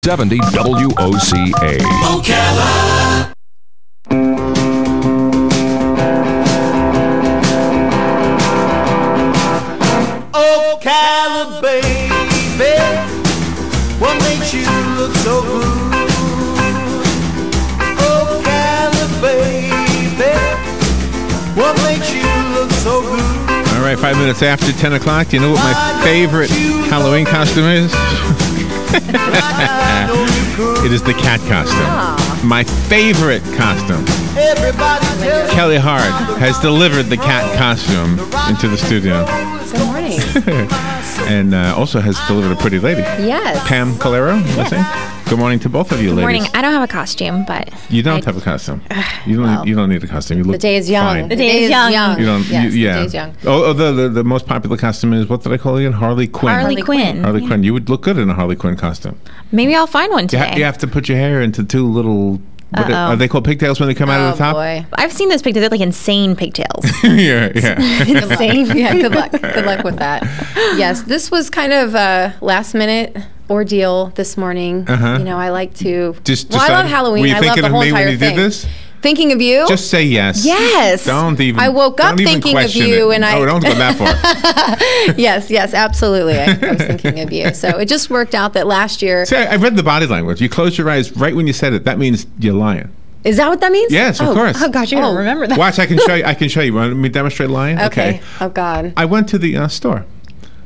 670 WOCA. Ocala. Ocala, baby, what makes you look so good? Ocala, baby, what makes you look so good? All right, 5 minutes after 10 o'clock. Do you know what my favorite Halloween costume is? It is the cat costume. My favorite costume. Kelli Hart has delivered the cat costume into the studio. Good morning. And also has delivered a pretty lady. Yes. Pam Calero, listening. Good morning to both of you, Good ladies. morning. I don't have a costume, but You don't have a costume. You don't need a costume. You look The day is young. fine. The day is young. You don't. Yes, yeah. the day is young. Oh, the most popular costume is, what did I call it again? Harley Quinn. Harley Quinn. Harley Quinn. You would look good in a Harley Quinn costume. Maybe I'll find one today. You have to put your hair into two little. Are they called pigtails when they come out of the top? Boy. I've seen those pigtails. They're like insane pigtails. Yeah. Insane. Yeah, good luck. Good luck with that. Yes, this was kind of a last minute ordeal this morning. You know, I like to. I love Halloween. Were you I love thinking the of whole me entire when you thing. did this? Thinking of you? Just say yes. Yes. Don't even. I woke up thinking of you, and Oh, don't go that far. Yes, absolutely. I was thinking of you. So it just worked out that last year. See, I read the body language. You closed your eyes right when you said it. That means you're lying. Is that what that means? Yes, of course. Oh gosh, you don't remember that. Watch, I can show you. I can show you. Want me to demonstrate lying? Okay. Oh God. I went to the store.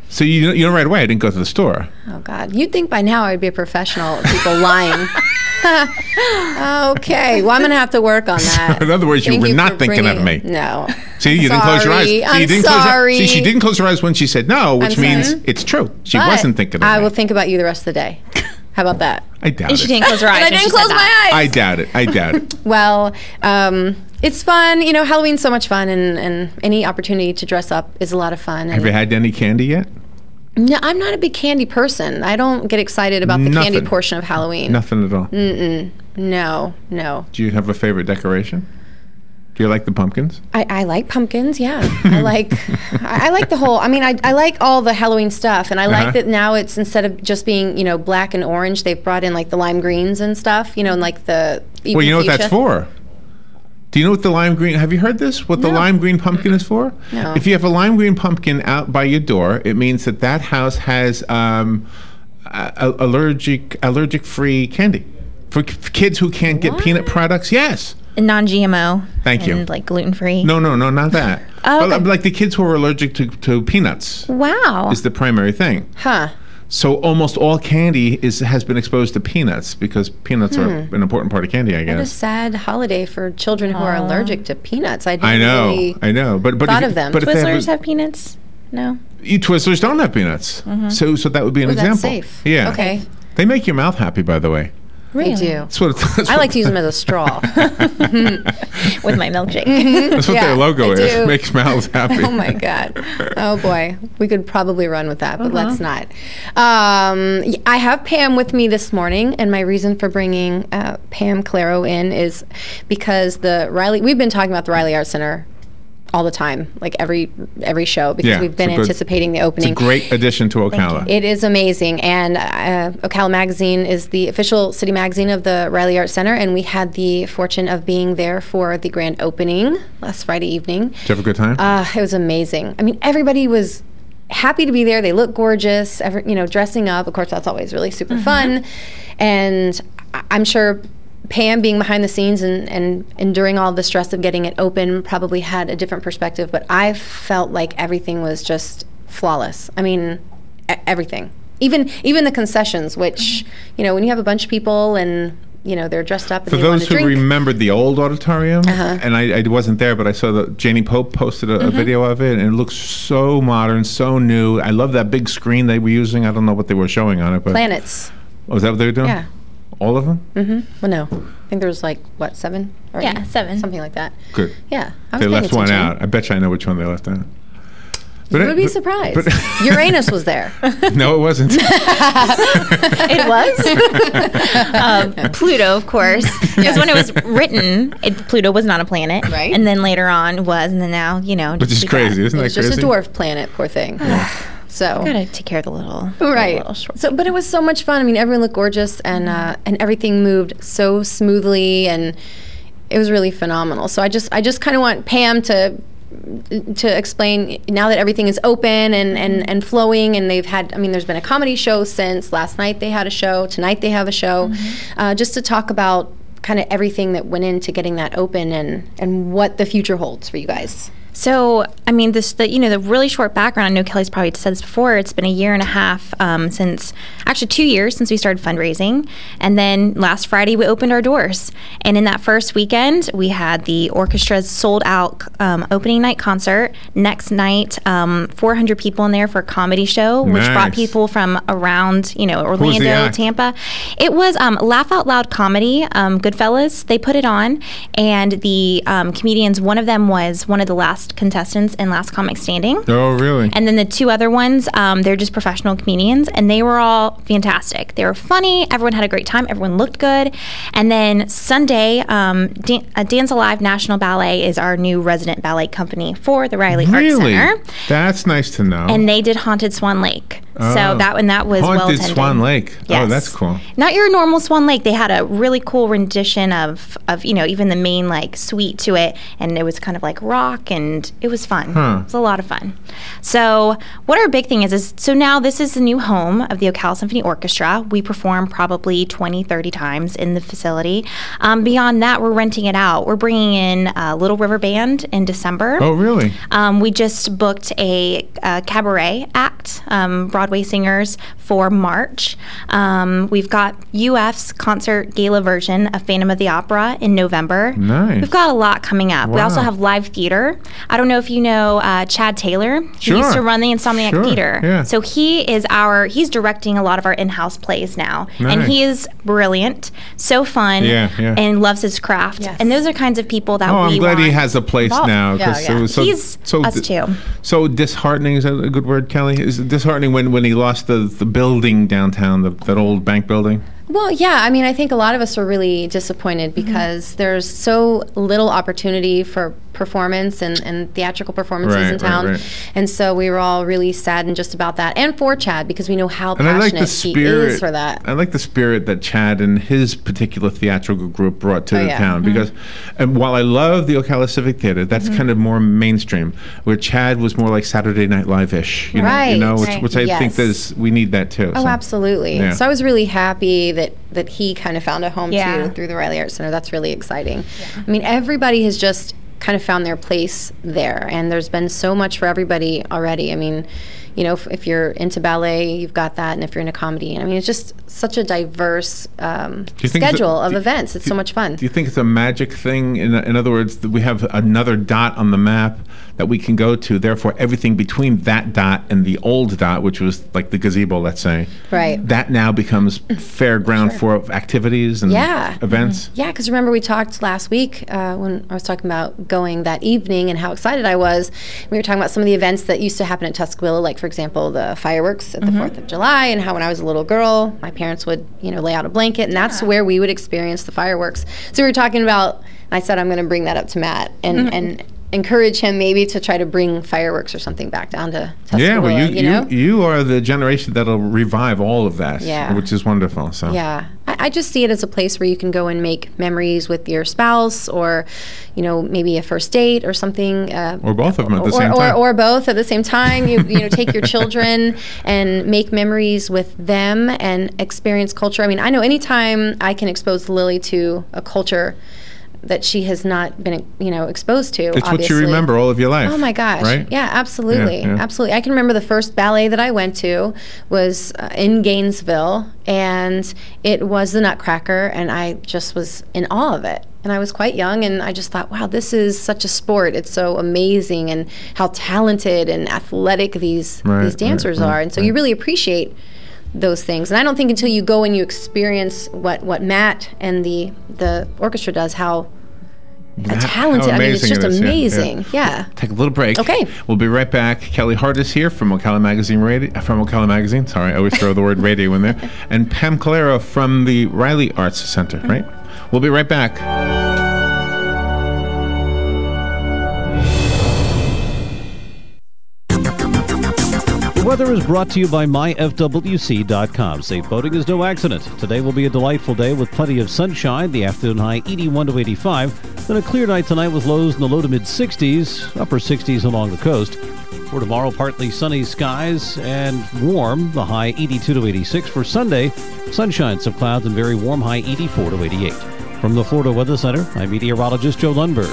So you know right away I didn't go to the store. Oh God. You'd think by now I'd be a professional at people lying. Okay. Well, I'm going to have to work on that. In other words, you were not thinking of me. No. See, you didn't close your eyes. See, I'm sorry. See, she didn't close her eyes when she said no, which means it's true. She wasn't thinking of me. I will think about you the rest of the day. How about that? I doubt And she it. didn't close her eyes. And I when she didn't said close my that. eyes. I doubt it. I doubt it. Well, it's fun. You know, Halloween's so much fun, and any opportunity to dress up is a lot of fun. Have you had any candy yet? No, I'm not a big candy person. I don't get excited about the candy portion of Halloween. Nothing at all. No. Do you have a favorite decoration? Do you like the pumpkins? I like pumpkins, yeah. I like the whole, I mean, I like all the Halloween stuff, and I like that now it's, instead of just being, you know, black and orange, they've brought in like the lime greens and stuff, you know, and like the Well, you know what that's for? Do you know what the lime green, have you heard this? What the lime green pumpkin is for? No. If you have a lime green pumpkin out by your door, it means that that house has allergic-free candy. For kids who can't get peanut products, yes. And non-GMO. Thank you. And like gluten-free. No, not that. Oh, But okay. like the kids who are allergic to peanuts Wow. is the primary thing. Huh. So almost all candy has been exposed to peanuts because peanuts are an important part of candy, I What a guess. sad holiday for children who are allergic to peanuts. I I know. But thought if, of them. But if they Twizzlers have peanuts? No. Twizzlers don't have peanuts. So that would be an Oh, example. that's safe. Yeah. Okay. They make your mouth happy, by the way. They do. That's what I like to use them as a straw. With my milkshake. That's what their logo I is. do. Makes mouths happy. Oh my God. Oh boy. We could probably run with that, but let's not. I have Pam with me this morning, and my reason for bringing Pam Calero in is because we've been talking about the Riley Art Center all the time, like every show, because we've been anticipating the opening. It's a great addition to Ocala. It is amazing, and Ocala Magazine is the official city magazine of the Riley Art Center, and we had the fortune of being there for the grand opening last Friday evening. Did you have a good time? It was amazing. I mean, everybody was happy to be there. They look gorgeous, dressing up. Of course, that's always really super fun, and I'm sure Pam, being behind the scenes and enduring all the stress of getting it open, probably had a different perspective, but I felt like everything was just flawless. I mean, everything. Even the concessions, which, when you have a bunch of people and, they're dressed up and For they want those to who drink. remembered the old auditorium, and I wasn't there, but I saw that Janie Pope posted a video of it, and it looks so modern, so new. I love that big screen they were using. I don't know what they were showing on it, but Planets. Oh, is that what they were doing? Yeah. All of them? Well, no. I think there was 7? Or Yeah, 7. Something like that. Good. Yeah. I was They paying left one attention. out. I bet you I know which one they left out. You would be surprised. Uranus was there. No, it wasn't. It was. Pluto, of course. Because when it was written, Pluto was not a planet. Right. And then later on was, and then now, Which is crazy. Isn't It that was crazy? just a dwarf planet, poor thing. So gotta take care of the little short. So, but it was so much fun. I mean, everyone looked gorgeous, and everything moved so smoothly, and it was really phenomenal. So I just kind of want Pam to explain, now that everything is open and flowing, and they've had, I mean, there's been a comedy show since last night. They had a show, tonight they have a show, just to talk about kind of everything that went into getting that open and what the future holds for you guys. So, I mean, the really short background, I know Kelly's probably said this before, it's been a year and a half actually 2 years since we started fundraising. And then last Friday, we opened our doors. And in that first weekend, we had the orchestra's sold out opening night concert. Next night, 400 people in there for a comedy show, which brought people from around, Orlando, Tampa. It was Laugh Out Loud Comedy, Goodfellas. They put it on. And the comedians, one of them was one of the last contestants in Last Comic Standing. Oh, really? And then the two other ones, they're just professional comedians, and they were all fantastic. They were funny. Everyone had a great time. Everyone looked good. And then Sunday, Dance Alive National Ballet is our new resident ballet company for the Riley Arts Center. That's nice to know. And they did Haunted Swan Lake. So that was well attended. Haunted Swan Lake. Yes. Oh, that's cool. Not your normal Swan Lake. They had a really cool rendition of even the main suite to it, and it was kind of like rock, and it was fun. It was a lot of fun. So what our big thing is so now this is the new home of the Ocala Symphony Orchestra. We perform probably 20, 30 times in the facility. Beyond that, we're renting it out. We're bringing in Little River Band in December. Oh, really? We just booked a cabaret act, Broadway singers, for March. We've got UF's concert gala version of Phantom of the Opera in November. Nice. We've got a lot coming up. Wow. We also have live theater. I don't know if you know Chad Taylor. He used to run the Insomniac Theater. Yeah. So he's directing a lot of our in-house plays now. Nice. And he is brilliant, so fun, and loves his craft. Yes. And those are kinds of people that we I'm glad he want has a place now. He's us too. So disheartening, is that a good word, Kelly? Is it disheartening when he lost the building downtown, that old bank building? Well, yeah. I mean, I think a lot of us are really disappointed because there's so little opportunity for performance and theatrical performances in town. Right. And so we were all really saddened just about that. And for Chad, because we know how passionate he is for that. I like the spirit that Chad and his particular theatrical group brought to the town. Because while I love the Ocala Civic Theater, that's kind of more mainstream, where Chad was more like Saturday Night Live-ish. Which I think we need that too. Oh, so. Absolutely. Yeah. So I was really happy that he kind of found a home too through the Riley Arts Center. That's really exciting. Yeah. I mean, everybody has just kind of found their place there, and there's been so much for everybody already. I mean, if you're into ballet, you've got that, and if you're into comedy, I mean, it's just such a diverse schedule of events. It's so much fun. Do you think it's a magic thing? In other words, that we have another dot on the map that we can go to. Therefore, everything between that dot and the old dot, which was like the gazebo, let's say, that now becomes fair ground for activities and events. Yeah, because remember we talked last week when I was talking about going that evening and how excited I was. We were talking about some of the events that used to happen at Tuscaloosa, like, for example, the fireworks at the 4th of July, and how when I was a little girl, my parents would, lay out a blanket, and that's where we would experience the fireworks. So we were talking about, and I said I'm going to bring that up to Matt and encourage him maybe to try to bring fireworks or something back down to Tuscaloosa. Yeah, well, you are the generation that'll revive all of that, which is wonderful. So yeah, I just see it as a place where you can go and make memories with your spouse, or maybe a first date or something, or both of them at the same time, or both at the same time. You take your children and make memories with them and experience culture. I mean, I know anytime I can expose Lily to a culture that she has not been, exposed to. It's obviously what you remember all of your life. Oh my gosh! Right? Yeah, absolutely, absolutely. I can remember the first ballet that I went to was in Gainesville, and it was the Nutcracker, and I just was in awe of it. And I was quite young, and I just thought, wow, this is such a sport. It's so amazing, and how talented and athletic these dancers are. And so you really appreciate those things. And I don't think until you go and you experience what Matt and the orchestra does, how talented. I mean, it's just amazing. Yeah. Take a little break. Okay. We'll be right back. Kelli Hart is here from Ocala Magazine Radio. From Ocala Magazine. Sorry, I always throw the word radio in there. And Pam Calero from the Riley Arts Center. Right. We'll be right back. Weather is brought to you by myfwc.com. Safe boating is no accident. Today will be a delightful day with plenty of sunshine. The afternoon high 81 to 85. Then a clear night tonight with lows in the low to mid 60s, upper 60s along the coast. For tomorrow, partly sunny skies and warm. The high 82 to 86. For Sunday, sunshine, some clouds, and very warm, high 84 to 88. From the Florida Weather Center, I'm meteorologist Joe Lundberg.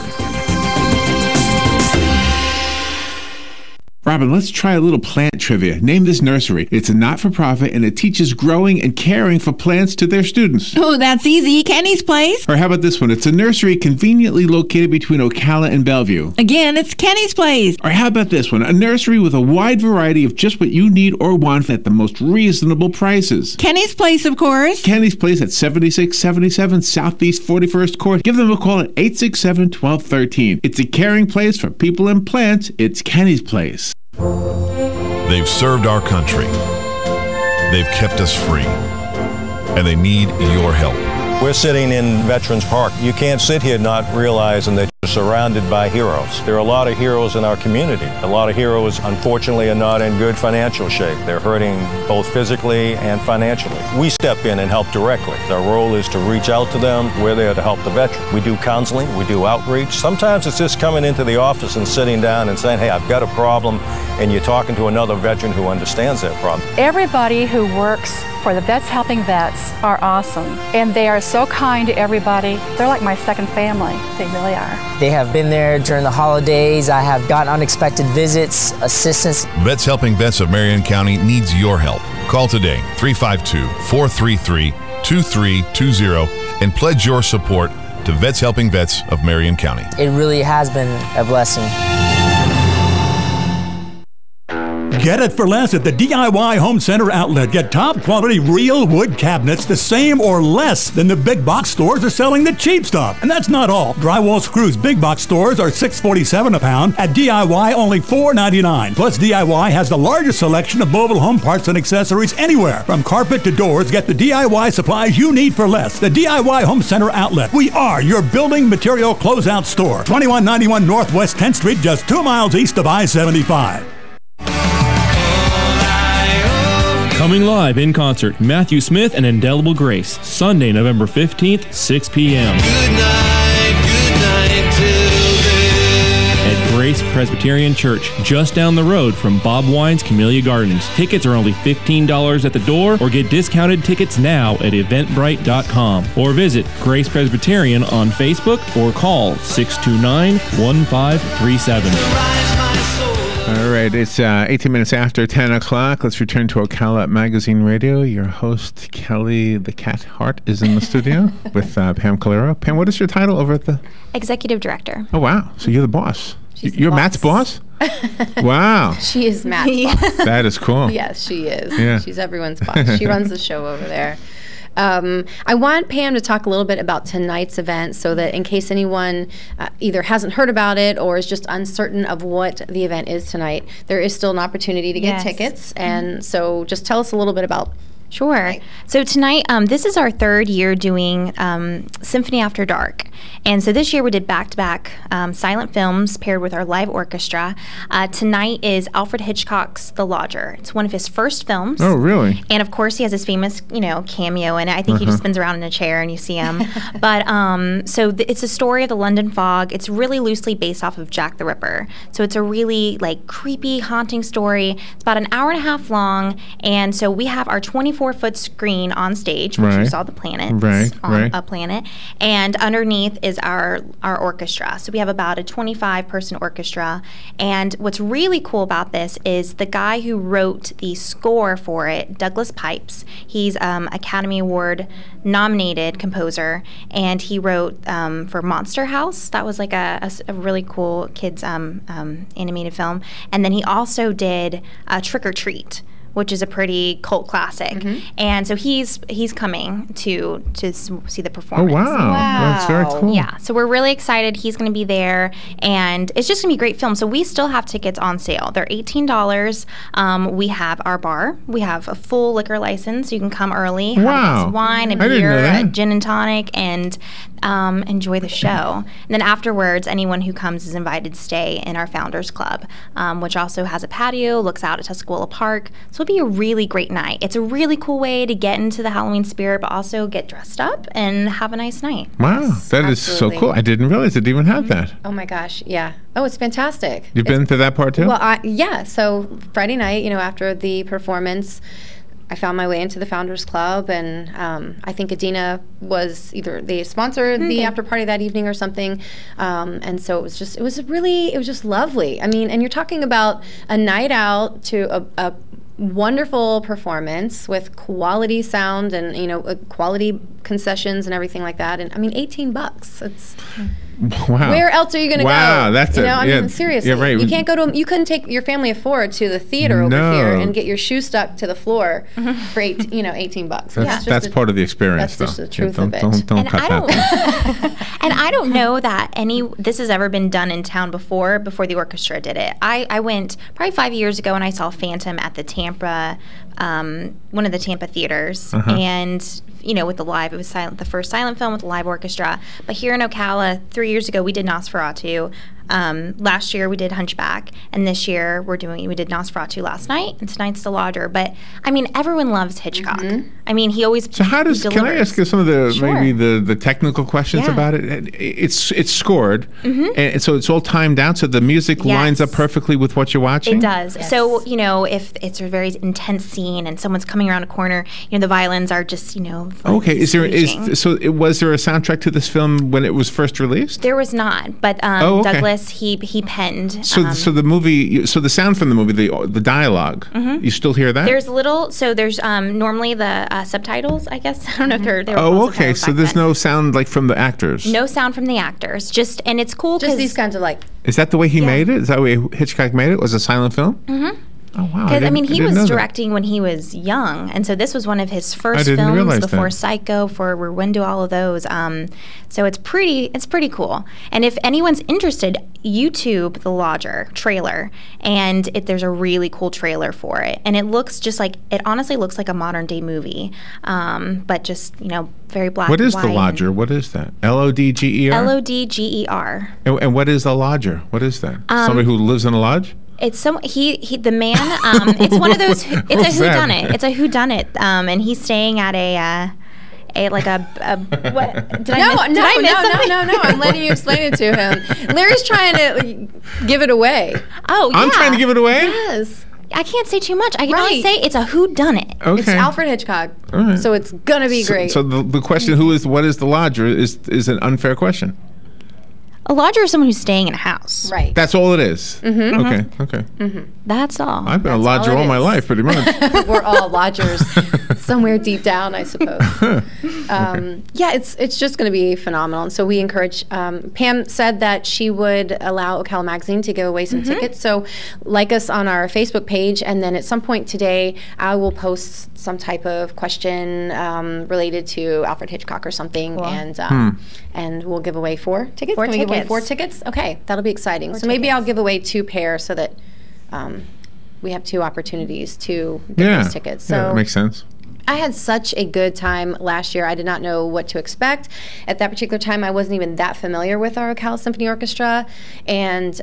Robin, let's try a little plant trivia. Name this nursery. It's a not-for-profit, and it teaches growing and caring for plants to their students. Oh, that's easy. Kenny's Place. Or how about this one? It's a nursery conveniently located between Ocala and Bellevue. Again, it's Kenny's Place. Or how about this one? A nursery with a wide variety of just what you need or want at the most reasonable prices. Kenny's Place, of course. Kenny's Place at 7677 Southeast 41st Court. Give them a call at 867-1213. It's a caring place for people and plants. It's Kenny's Place. They've served our country. They've kept us free. And they need your help. We're sitting in Veterans Park. You can't sit here not realizing that you're surrounded by heroes. There are a lot of heroes in our community. A lot of heroes, unfortunately, are not in good financial shape. They're hurting both physically and financially. We step in and help directly. Our role is to reach out to them. We're there to help the veteran. We do counseling. We do outreach. Sometimes it's just coming into the office and sitting down and saying, hey, I've got a problem, and you're talking to another veteran who understands that problem. Everybody who works for the Vets Helping Vets are awesome, and they are so kind to everybody. They're like my second family. They really are. They have been there during the holidays. I have gotten unexpected visits, assistance. Vets Helping Vets of Marion County needs your help. Call today, 352-433-2320, and pledge your support to Vets Helping Vets of Marion County. It really has been a blessing. Get it for less at the DIY Home Center outlet. Get top quality real wood cabinets the same or less than the big box stores are selling the cheap stuff. And that's not all. Drywall screws big box stores are $6.47 a pound. At DIY, only $4.99. Plus, DIY has the largest selection of mobile home parts and accessories anywhere. From carpet to doors, get the DIY supplies you need for less. The DIY Home Center outlet. We are your building material closeout store. 2191 Northwest 10th Street, just 2 miles east of I-75. Coming live in concert, Matthew Smith and Indelible Grace, Sunday, November 15th, 6 p.m. Good night till then. At Grace Presbyterian Church, just down the road from Bob Wine's Camellia Gardens. Tickets are only $15 at the door, or get discounted tickets now at eventbrite.com. Or visit Grace Presbyterian on Facebook or call 629-1537. All right, it's 18 minutes after 10 o'clock. Let's return to Ocala Magazine Radio. Your host, Kelli the Cat Hart, is in the studio with Pam Calero. Pam, what is your title over at the... Executive Director. Oh, wow. So you're the boss. You're boss. Matt's boss? Wow. She is Matt's boss. That is cool. Yes, she is. Yeah. She's everyone's boss. She runs the show over there. I want Pam to talk a little bit about tonight's event so that in case anyone either hasn't heard about it or is just uncertain of what the event is tonight, there is still an opportunity to get tickets. And so just tell us a little bit about. Sure. Right. So tonight, this is our third year doing Symphony After Dark. And so this year we did back-to-back silent films paired with our live orchestra. Tonight is Alfred Hitchcock's The Lodger. It's one of his first films. Oh, really? And of course he has his famous, cameo in it. I think he just spins around in a chair and you see him. But it's a story of the London fog. It's really loosely based off of Jack the Ripper. So it's a really creepy, haunting story. It's about an hour and a half long. And so we have our 24-foot screen on stage, which you saw the planet on a planet, and underneath is our orchestra. So we have about a 25-person orchestra, and what's really cool about this is the guy who wrote the score for it, Douglas Pipes. He's Academy Award nominated composer, and he wrote for Monster House. That was a really cool kids animated film, and then he also did Trick or Treat, which is a pretty cult classic. And so he's coming to see the performance. Oh, wow. That's very cool. Yeah, so we're really excited. He's going to be there, and it's just going to be a great film. So we still have tickets on sale. They're $18. We have our bar. We have a full liquor license. You can come early, have a glass of wine, a beer, a gin and tonic, and enjoy the show. And then afterwards, anyone who comes is invited to stay in our Founders Club, which also has a patio, looks out at Tuscola Park. So it'll be a really great night. It's a really cool way to get into the Halloween spirit, but also get dressed up and have a nice night. Wow, that is so cool. I didn't realize it even had that. Oh my gosh, yeah. Oh, it's fantastic. You've been to that part too? Well, yeah. So Friday night, after the performance, I found my way into the Founders Club, and I think Adina was either they sponsored the after party that evening or something, and so it was just lovely. I mean, and you're talking about a night out to a wonderful performance with quality sound and quality concessions and everything like that. And I mean, $18. It's wow. Where else are you going to go? Wow, that's it. I mean, seriously, right. You can't go to. You couldn't take your family of 4 to the theater over here and get your shoe stuck to the floor for $18. That's part of the experience, that's though. Just the truth of it. Don't cut that. And I don't know that this has ever been done in town before the orchestra did it. I went probably 5 years ago and I saw Phantom at the Tampa, one of the Tampa theaters, and with the live, it was the first silent film with the live orchestra. But here in Ocala, 3 years ago, we did Nosferatu. Last year we did Hunchback, and this year we did Nosferatu last night, and tonight's The Lodger. But I mean, everyone loves Hitchcock. I mean, he always can I ask you some of the maybe the technical questions about it? It's scored, and so it's all timed out, so the music lines up perfectly with what you're watching. It does. Yes. So if it's a very intense scene and someone's coming around a corner, the violins are just okay. Was there a soundtrack to this film when it was first released? There was not, but Douglas. He penned. So the movie, the sound from the movie, the dialogue, you still hear that? There's normally the subtitles, I guess. I don't know if they're okay. So there's no sound like from the actors. No sound from the actors. And it's cool because these kinds of Is that the way he made it? Is that the way Hitchcock made it? Was a silent film? Mm-hmm. Oh, wow. Because, he was directing when he was young, and so this was one of his first films before Psycho, for Rear Window, all of those. So it's pretty cool. And if anyone's interested, YouTube The Lodger trailer, and there's a really cool trailer for it. And it honestly looks like a modern day movie, but just, very black and white. What is The Lodger? What is that? L-O-D-G-E-R? L-O-D-G-E-R. And what is The Lodger? What is that? Somebody who lives in a lodge? It's the man. It's one of those. It's a whodunit. It's a whodunit. And he's staying at what? Did I miss something? No. I'm letting you explain it to him. Larry's trying to give it away. Oh, yeah. I'm trying to give it away? Yes. I can't say too much. I can only say it's a whodunit. Okay. It's Alfred Hitchcock. All right. So it's gonna be great. So the question, what is the lodger, is an unfair question. A lodger is someone who's staying in a house. Right. That's all it is. Mm-hmm. Okay. Mm-hmm. That's all. I've been a lodger all my life, pretty much. We're all lodgers somewhere deep down, I suppose. Yeah, it's just going to be phenomenal. And so we encourage, Pam said that she would allow Ocala Magazine to give away some tickets. So like us on our Facebook page, and then at some point today, I will post some type of question related to Alfred Hitchcock or something, cool. And we'll give away 4 tickets. Can we give away 4 tickets? Okay, that'll be exciting. So maybe I'll give away 2 pairs so that we have 2 opportunities to get those tickets. So that makes sense. I had such a good time last year. I did not know what to expect. At that particular time, I wasn't even that familiar with our Ocala Symphony Orchestra, and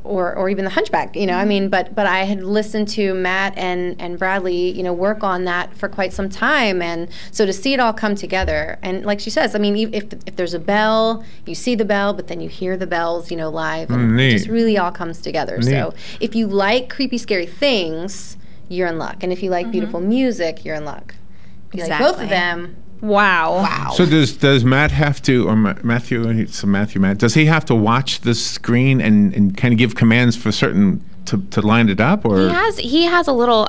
or even the Hunchback, I mean, but I had listened to Matt and Bradley, work on that for quite some time, and so to see it all come together, and like she says, I mean, if there's a bell, you see the bell, but then you hear the bells, live, and it just really all comes together. Neat. So if you like creepy, scary things, you're in luck, and if you like beautiful music, you're in luck. If you like both of them. Wow. So does Matt have to, or Matthew, does he have to watch the screen and kind of give commands for certain to line it up, or he has a little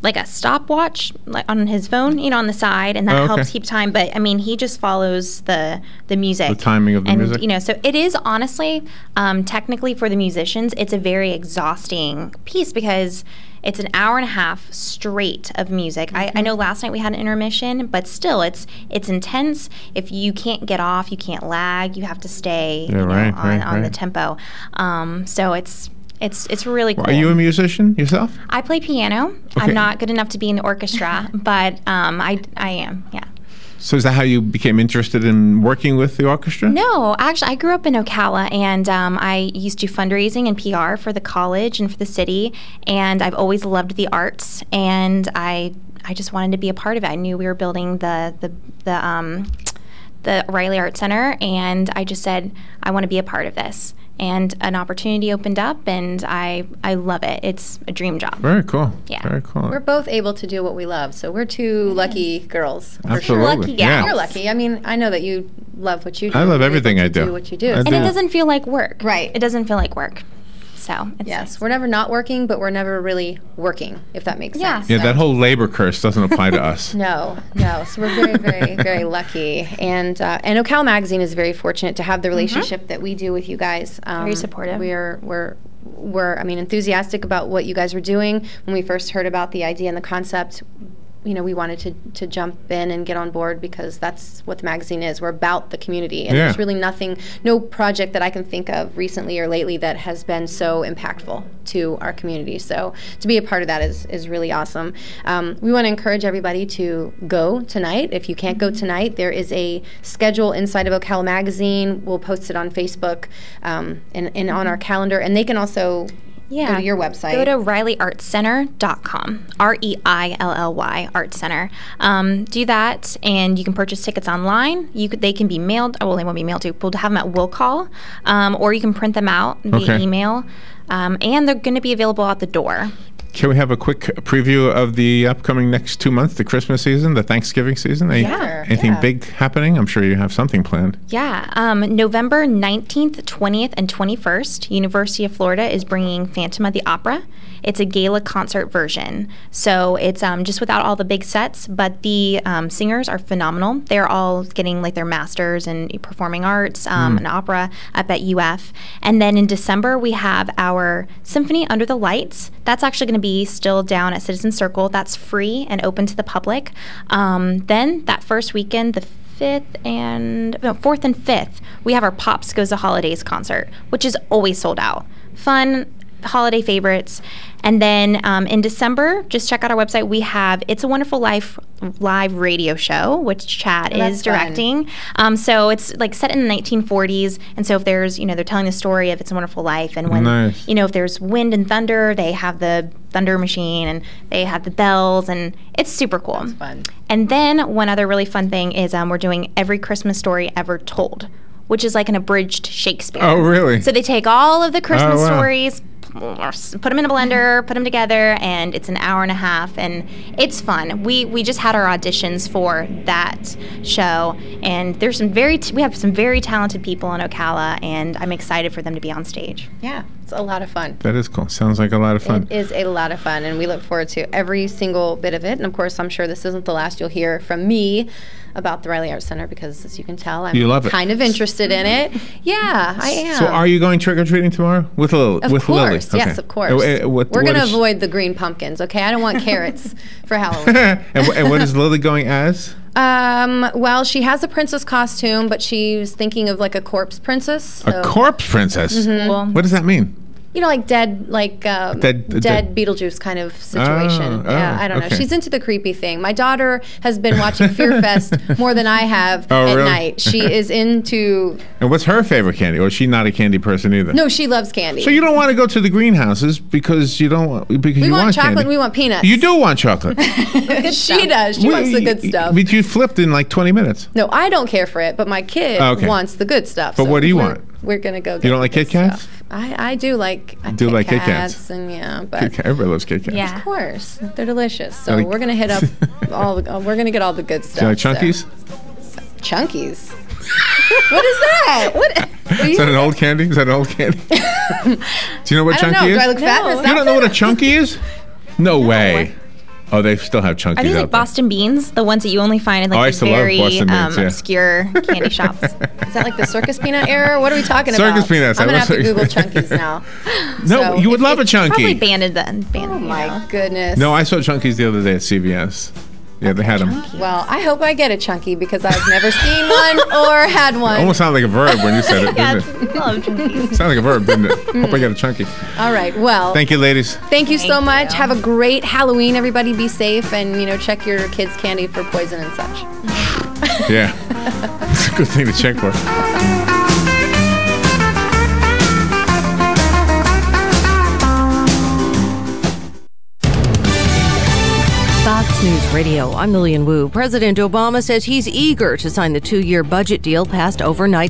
like a stopwatch on his phone, on the side, and that helps keep time. But I mean, he just follows the music, the timing of the music. So it is honestly, technically for the musicians, it's a very exhausting piece because it's an hour and a half straight of music. I know last night we had an intermission, but still, it's intense. If you can't get off, you can't lag. You have to stay on the tempo. So it's really cool. Are you a musician yourself? I play piano. Okay. I'm not good enough to be in the orchestra, but I am. Yeah. So is that how you became interested in working with the orchestra? No, actually, I grew up in Ocala, and I used to do fundraising and PR for the college and for the city, and I've always loved the arts, and I just wanted to be a part of it. I knew we were building the Riley Art Center, and I just said, I want to be a part of this. And an opportunity opened up, and I love it. It's a dream job. Very cool. Yeah. Very cool. We're both able to do what we love, so we're two lucky girls. For Absolutely. sure. Lucky gals. Yeah. You're lucky. I mean, I know that you love what you do. I love You're everything able I to do. what you do. And it doesn't feel like work. Right. It doesn't feel like work. So it's Yes, we're never not working, but we're never really working, if that makes sense. Yeah, that whole labor curse doesn't apply to us. No. So we're very, very, very lucky. And Ocala Magazine is very fortunate to have the relationship that we do with you guys. Very supportive. We're enthusiastic about what you guys were doing. When we first heard about the idea and the concept, we wanted to jump in and get on board because that's what the magazine is. We're about the community. And there's really no project that I can think of recently or lately that has been so impactful to our community. So to be a part of that is really awesome. We want to encourage everybody to go tonight. If you can't go tonight, there is a schedule inside of Ocala Magazine. We'll post it on Facebook and on our calendar. And they can also go to your website. Go to RileyArtCenter.com. REILLY Art Center. Do that, and you can purchase tickets online. They can be mailed. Well, they won't be mailed to. We'll have them at will call, or you can print them out via email. And they're going to be available at the door. Can we have a quick preview of the upcoming next 2 months, the Christmas season, the Thanksgiving season? Anything big happening? I'm sure you have something planned. Yeah. November 19th, 20th, and 21st, University of Florida is bringing Phantom of the Opera. It's a gala concert version. So it's just without all the big sets, but the singers are phenomenal. They're all getting their masters in performing arts and opera up at UF. And then in December, we have our Symphony Under the Lights. That's actually going to be still down at Citizen Circle. That's free and open to the public. Then that first weekend, the 4th and 5th, we have our Pops Goes the Holidays concert, which is always sold out. Fun holiday favorites. And then in December, just check out our website. We have It's a Wonderful Life live radio show, which Chad is directing. So it's set in the 1940s. And so if there's, they're telling the story of It's a Wonderful Life. And when, if there's wind and thunder, they have the thunder machine and they have the bells. And it's super cool. That's fun. And then one other really fun thing is we're doing Every Christmas Story Ever Told, which is like an abridged Shakespeare. Oh, really? So they take all of the Christmas stories, put them in a blender, put them together, and it's an hour and a half, and it's fun. We just had our auditions for that show, and there's we have some very talented people in Ocala, and I'm excited for them to be on stage. Yeah, it's a lot of fun. That is cool. Sounds like a lot of fun. It is a lot of fun, and we look forward to every single bit of it. And of course, I'm sure this isn't the last you'll hear from me about the Riley Art Center because, as you can tell, I'm kind of interested in it. Yeah, I am. So are you going trick-or-treating tomorrow? With Lily? Of course, okay. yes, of course. We're going to avoid the green pumpkins, okay? I don't want carrots for Halloween. And what is Lily going as? Well, she has a princess costume, but she's thinking of a corpse princess. So. A corpse princess? Mm-hmm. What does that mean? Dead Beetlejuice kind of situation. I don't know. She's into the creepy thing. My daughter has been watching Fear Fest more than I have at night. She is into... And what's her favorite candy? Or is she not a candy person either? No, she loves candy. So you don't want to go to the greenhouses because you don't want... Because we want chocolate candy. And we want peanuts. You do want chocolate. She does. She wants the good stuff. But you flipped in 20 minutes. No, I don't care for it, but my kid wants the good stuff. But what do you want? We're going to go get You don't like Kit Kats? I do like Kit Kats. And but everybody loves Kit Kats. Yeah. Of course. They're delicious. So we're going to hit up we're going to get all the good stuff. Do you like Chunkies? Chunkies? What is that? Is that an old candy? Do you know what Chunky is? Do I look fat in this You don't know what a Chunky is? No way. Oh, they still have Chunkies. Are these like Boston Beans? The ones that you only find in these very obscure candy shops. Is that like the circus peanut era? What are we talking about? Circus peanuts. I'm going to have to Google Chunkies now. No, you would love a Chunky. Probably banded. Oh, my goodness. No, I saw Chunkies the other day at CVS. Yeah, they had them. Well, I hope I get a Chunky because I've never seen one or had one. Almost sounded like a verb when you said it, didn't it? I love Chunkies. Sounded like a verb, didn't it? Hope I get a Chunky. All right, well. Thank you, ladies. Thank you so much. Have a great Halloween. Everybody be safe and, check your kids' candy for poison and such. Yeah. It's a good thing to check for. Fox News Radio, I'm Lillian Wu. President Obama says he's eager to sign the 2-year budget deal passed overnight